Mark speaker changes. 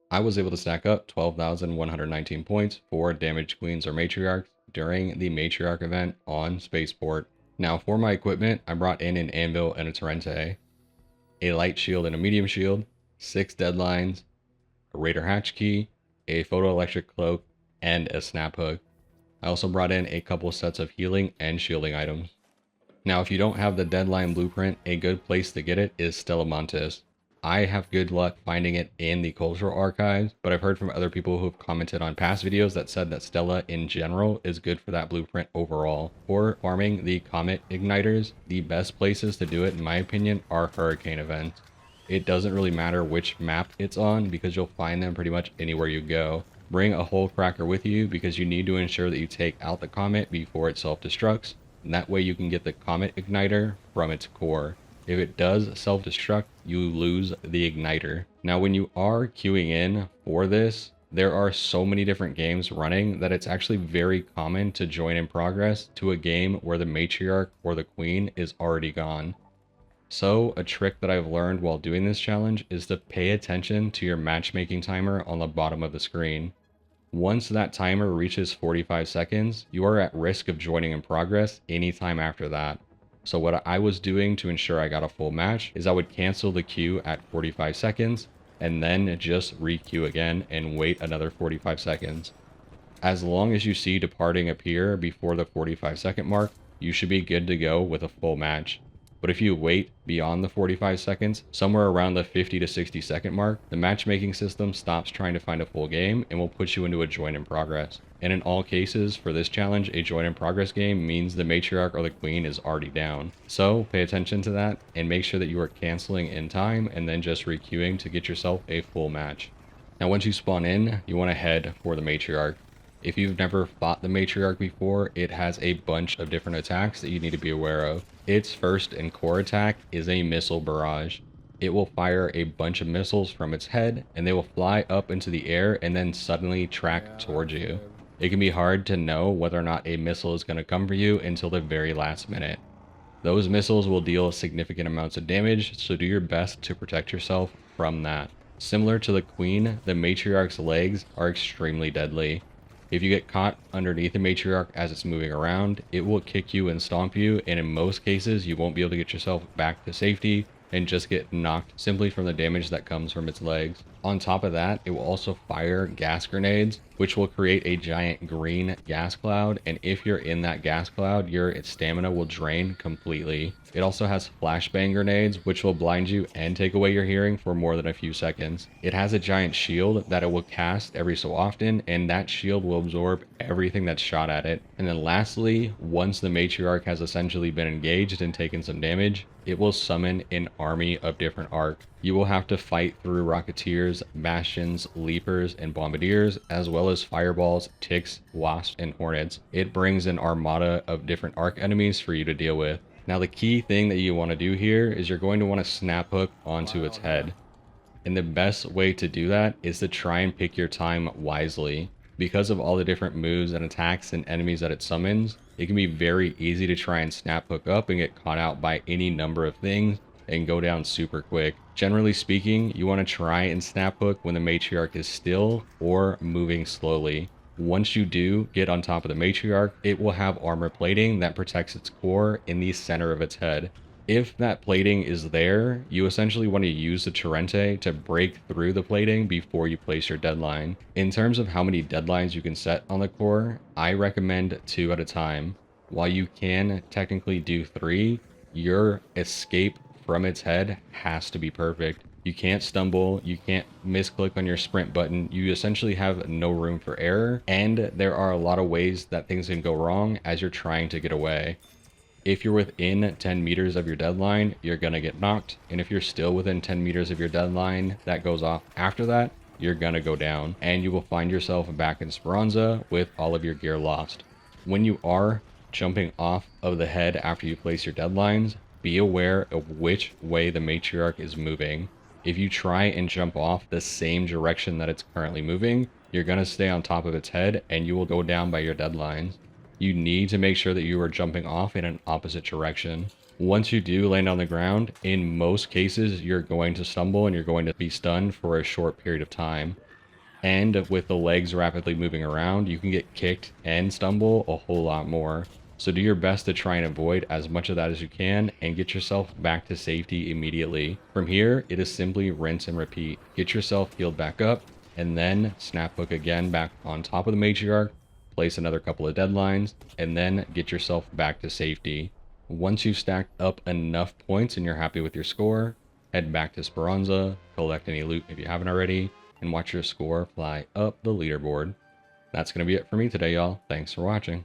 Speaker 1: I was able to stack up 12,119 points for damaged queens or matriarchs during the matriarch event on Spaceport. Now for my equipment, I brought in an anvil and a torrente, a light shield and a medium shield, 6 deadlines, a raider hatch key, a photoelectric cloak, and a snaphook. I also brought in a couple sets of healing and shielding items. Now, if you don't have the deadline blueprint, a good place to get it is Stella Montis. I have good luck finding it in the cultural archives, but I've heard from other people who have commented on past videos that said that Stella in general is good for that blueprint overall. For farming the Comet Ignitors, the best places to do it, in my opinion, are hurricane events. It doesn't really matter which map it's on because you'll find them pretty much anywhere you go. Bring a hole cracker with you because you need to ensure that you take out the comet before it self-destructs, and that way you can get the comet igniter from its core. If it does self-destruct, you lose the igniter. Now when you are queuing in for this, there are so many different games running that it's actually very common to join in progress to a game where the matriarch or the queen is already gone. So a trick that I've learned while doing this challenge is to pay attention to your matchmaking timer on the bottom of the screen. Once that timer reaches 45 seconds, you are at risk of joining in progress anytime after that. So what I was doing to ensure I got a full match is I would cancel the queue at 45 seconds and then just re-queue again and wait another 45 seconds. As long as you see departing appear before the 45-second mark, you should be good to go with a full match. But if you wait beyond the 45 seconds, somewhere around the 50 to 60 second mark, the matchmaking system stops trying to find a full game and will put you into a join in progress. And in all cases, for this challenge, a join in progress game means the matriarch or the queen is already down. So pay attention to that and make sure that you are canceling in time and then just requeuing to get yourself a full match. Now once you spawn in, you want to head for the matriarch. If you've never fought the Matriarch before, it has a bunch of different attacks that you need to be aware of. Its first and core attack is a missile barrage. It will fire a bunch of missiles from its head, and they will fly up into the air and then suddenly track towards you. It can be hard to know whether or not a missile is going to come for you until the very last minute. Those missiles will deal significant amounts of damage, so do your best to protect yourself from that. Similar to the Queen, the Matriarch's legs are extremely deadly. If you get caught underneath the matriarch as it's moving around, it will kick you and stomp you, and in most cases you won't be able to get yourself back to safety and just get knocked simply from the damage that comes from its legs. On top of that, it will also fire gas grenades, which will create a giant green gas cloud, and if you're in that gas cloud, your stamina will drain completely. It also has flashbang grenades, which will blind you and take away your hearing for more than a few seconds. It has a giant shield that it will cast every so often, and that shield will absorb everything that's shot at it. And then lastly, once the matriarch has essentially been engaged and taken some damage, it will summon an army of different arcs. You will have to fight through Rocketeers, Bastions, Leapers, and Bombardiers, as well as Fireballs, Ticks, Wasps, and Hornets. It brings an armada of different arc enemies for you to deal with. Now the key thing that you want to do here is you're going to want to snap hook onto its head. And the best way to do that is to try and pick your time wisely. Because of all the different moves and attacks and enemies that it summons, it can be very easy to try and snap hook up and get caught out by any number of things and go down super quick. Generally speaking, you want to try and snap hook when the matriarch is still or moving slowly. Once you do get on top of the matriarch, it will have armor plating that protects its core in the center of its head. If that plating is there, you essentially want to use the torrente to break through the plating before you place your deadline. In terms of how many deadlines you can set on the core, I recommend 2 at a time. While you can technically do 3, your escape from its head has to be perfect. You can't stumble, you can't misclick on your sprint button, you essentially have no room for error, and there are a lot of ways that things can go wrong as you're trying to get away. If you're within 10 meters of your deadline, you're gonna get knocked, and if you're still within 10 meters of your deadline that goes off after that, you're gonna go down, and you will find yourself back in Speranza with all of your gear lost. When you are jumping off of the head after you place your deadlines, be aware of which way the matriarch is moving. If you try and jump off the same direction that it's currently moving, you're going to stay on top of its head and you will go down by your deadlines. You need to make sure that you are jumping off in an opposite direction. Once you do land on the ground, in most cases, you're going to stumble and you're going to be stunned for a short period of time. And with the legs rapidly moving around, you can get kicked and stumble a whole lot more. So do your best to try and avoid as much of that as you can and get yourself back to safety immediately. From here, it is simply rinse and repeat. Get yourself healed back up, and then Snaphook again back on top of the Matriarch, place another couple of deadlines, and then get yourself back to safety. Once you've stacked up enough points and you're happy with your score, head back to Speranza, collect any loot if you haven't already, and watch your score fly up the leaderboard. That's going to be it for me today, y'all. Thanks for watching.